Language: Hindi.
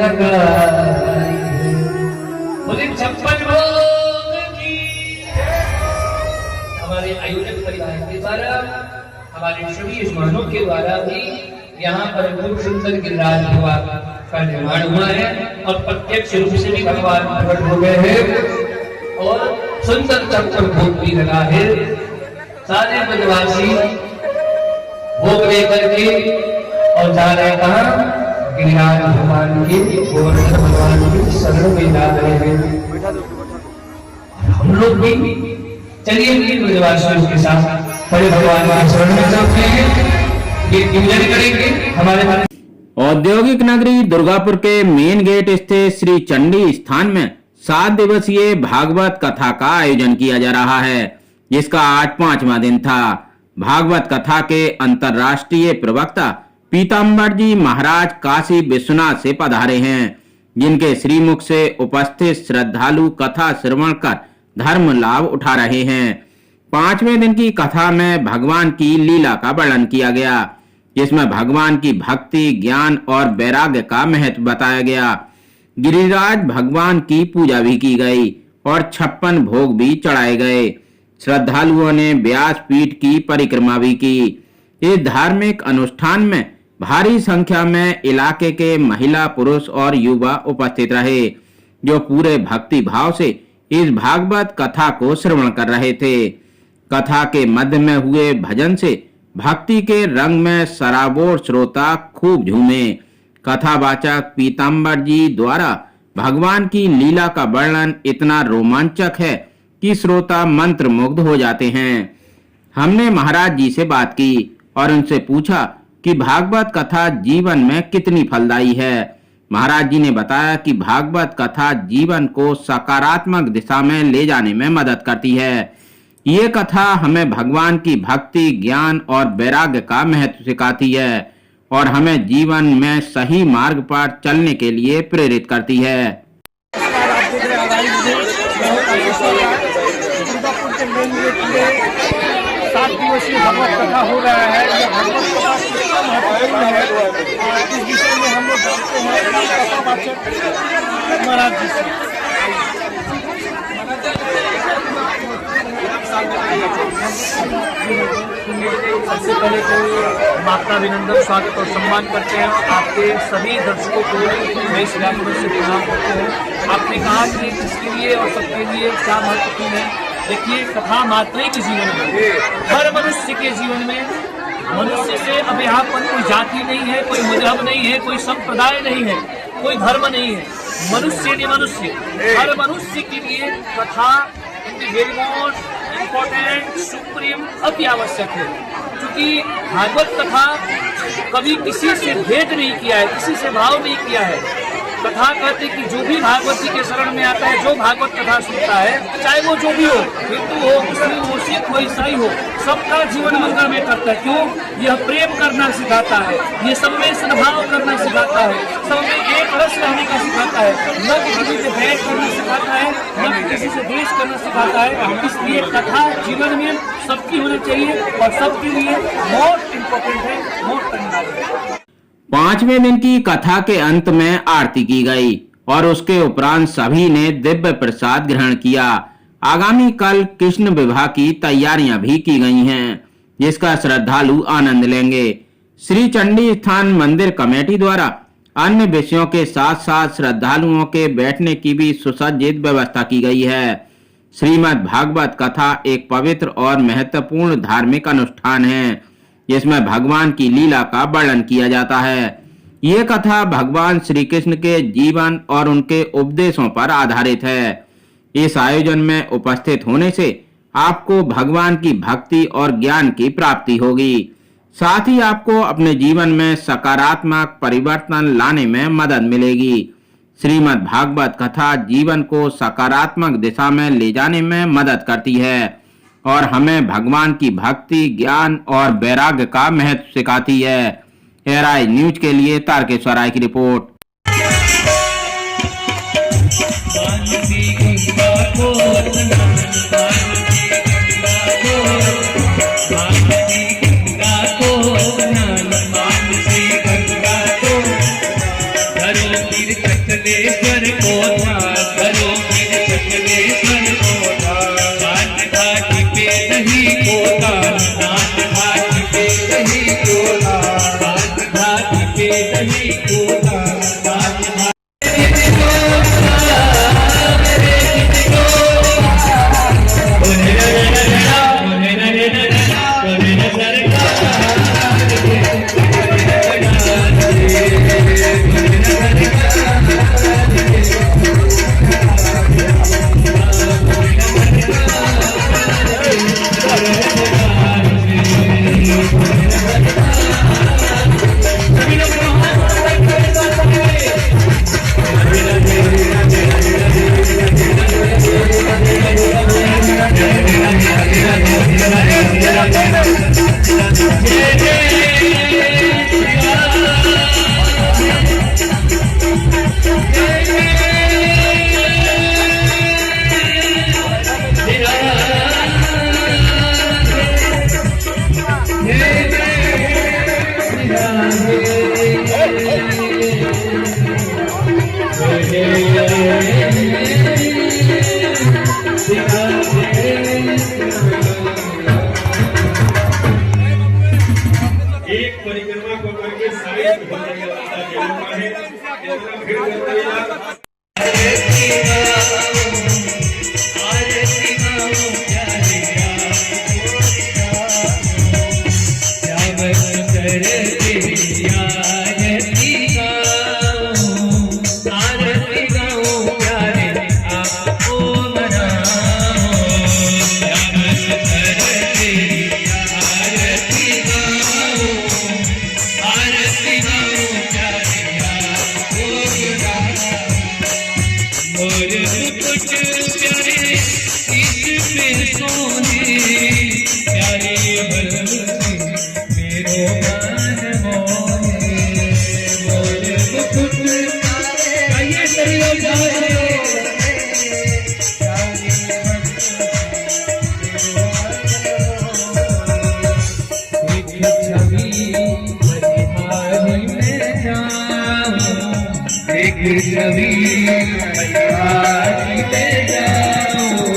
लगाई है। बोले 56 भोग की। हमारे आयोजक परिवार के द्वारा, हमारे सभी यजमानों के द्वारा भी यहाँ पर खूब सुंदर गिरिराज भगवान का निर्माण हुआ है और प्रत्यक्ष रूप से भी भगवान प्रकट हो गए हैं और सुंदर चक्कर भोग भी लगा है। सारे ब्रजवासी भोग लेकर के और जा रहे कहा गिरिराज भगवान के, गोवर्धन भगवान की शरण में जा रहे हैं। हम लोग भी चलिए ब्रजवासियों के साथ बड़े भगवान की शरण में चलते हैं, ये पूजन करेंगे। हमारे औद्योगिक नगरी दुर्गापुर के मेन गेट स्थित श्री चंडी स्थान में 7 दिवसीय भागवत कथा का आयोजन किया जा रहा है, जिसका आज 5वां दिन था। भागवत कथा के अंतर्राष्ट्रीय प्रवक्ता पीताम्बर जी महाराज काशी विश्वनाथ से पधारे हैं, जिनके श्रीमुख से उपस्थित श्रद्धालु कथा श्रवण कर धर्म लाभ उठा रहे हैं। 5वें दिन की कथा में भगवान की लीला का वर्णन किया गया, जिसमें भगवान की भक्ति, ज्ञान और वैराग्य का महत्व बताया गया। गिरिराज भगवान की पूजा भी की गई और 56 भोग भी चढ़ाए गए। श्रद्धालुओं ने व्यास पीठ की परिक्रमा भी की। इस धार्मिक अनुष्ठान में भारी संख्या में इलाके के महिला, पुरुष और युवा उपस्थित रहे, जो पूरे भक्ति भाव से इस भागवत कथा को श्रवण कर रहे थे। कथा के मध्य में हुए भजन से भक्ति के रंग में सराबोर श्रोता खूब झूमे। कथावाचक पीताम्बर जी द्वारा भगवान की लीला का वर्णन इतना रोमांचक है कि श्रोता मंत्र मुग्ध हो जाते हैं। हमने महाराज जी से बात की और उनसे पूछा कि भागवत कथा जीवन में कितनी फलदायी है। महाराज जी ने बताया कि भागवत कथा जीवन को सकारात्मक दिशा में ले जाने में मदद करती है। ये कथा हमें भगवान की भक्ति, ज्ञान और वैराग्य का महत्व सिखाती है और हमें जीवन में सही मार्ग पर चलने के लिए प्रेरित करती है। दुर्गापुर के मेन गेट पे 7 दिवसीय भागवत कथा हो रहा है। यह भागवत कथा कितना महत्वपूर्ण है, इस विषय में हम लोग जानते हैं कथावाचक महाराज जी से। सबसे पहले तो माता अभिनंदन, स्वागत और सम्मान करते हैं। आपके सभी दर्शकों को मैं इस व्यापार से प्रणाम करते हैं। आपने कहा कि इसके लिए और सबके लिए क्या महत्वपूर्ण है। देखिए, कथा मात्र के जीवन में, हर मनुष्य के जीवन में, मनुष्य से अब यहाँ पर कोई जाति नहीं है, कोई मजहब नहीं है, कोई संप्रदाय नहीं है, कोई धर्म नहीं है। मनुष्य ने मनुष्य, हर मनुष्य के लिए कथा वेरी मोस्ट इम्पोर्टेंट, सुप्रीम, अति आवश्यक है। क्योंकि भागवत कथा कभी किसी से भेद नहीं किया है, किसी से भाव नहीं किया है। कथा कहते कि जो भी भागवत जी के शरण में आता है, जो भागवत कथा सुनता है, चाहे वो जो भी हो, हिंदू हो, मुस्लिम हो, सिख हो, ईसाई हो, सबका जीवन मंगल में करता है। क्यों? यह प्रेम करना सिखाता है, ये सब में सद्भाव करना सिखाता है, सब में एक रस रहने का सिखाता है, न किसी से भेद करना सिखाता है, न किसी से द्वेष करना सिखाता है। इसलिए कथा जीवन में सबकी होनी चाहिए और सबके लिए मोस्ट इम्पोर्टेंट है, मोस्ट अनिवार्य है। 5वें दिन की कथा के अंत में आरती की गई और उसके उपरांत सभी ने दिव्य प्रसाद ग्रहण किया। आगामी कल कृष्ण विवाह की तैयारियां भी की गई हैं, जिसका श्रद्धालु आनंद लेंगे। श्री चंडी स्थान मंदिर कमेटी द्वारा अन्य विषयों के साथ साथ श्रद्धालुओं के बैठने की भी सुसज्जित व्यवस्था की गई है। श्रीमद् भागवत कथा एक पवित्र और महत्वपूर्ण धार्मिक अनुष्ठान है, जिसमें भगवान की लीला का वर्णन किया जाता है। ये कथा भगवान श्री कृष्ण के जीवन और उनके उपदेशों पर आधारित है। इस आयोजन में उपस्थित होने से आपको भगवान की भक्ति और ज्ञान की प्राप्ति होगी। साथ ही आपको अपने जीवन में सकारात्मक परिवर्तन लाने में मदद मिलेगी। श्रीमद् भागवत कथा जीवन को सकारात्मक दिशा में ले जाने में मदद करती है और हमें भगवान की भक्ति, ज्ञान और वैराग्य का महत्व सिखाती है। एआरआई न्यूज के लिए तारकेश्वर राय की रिपोर्ट। तीर्थ चंडेश्वर को ध्यान करो, मेरे चंडेश्वर को ध्यान। नाथ घाटी पे दही को दान, नाथ घाटी पे दही को दान, नाथ घाटी पे दही को दान, नाथ घाटी एक परिक्रमा को करके सारे हो जाएगा। कभी हरियाली में जाऊं,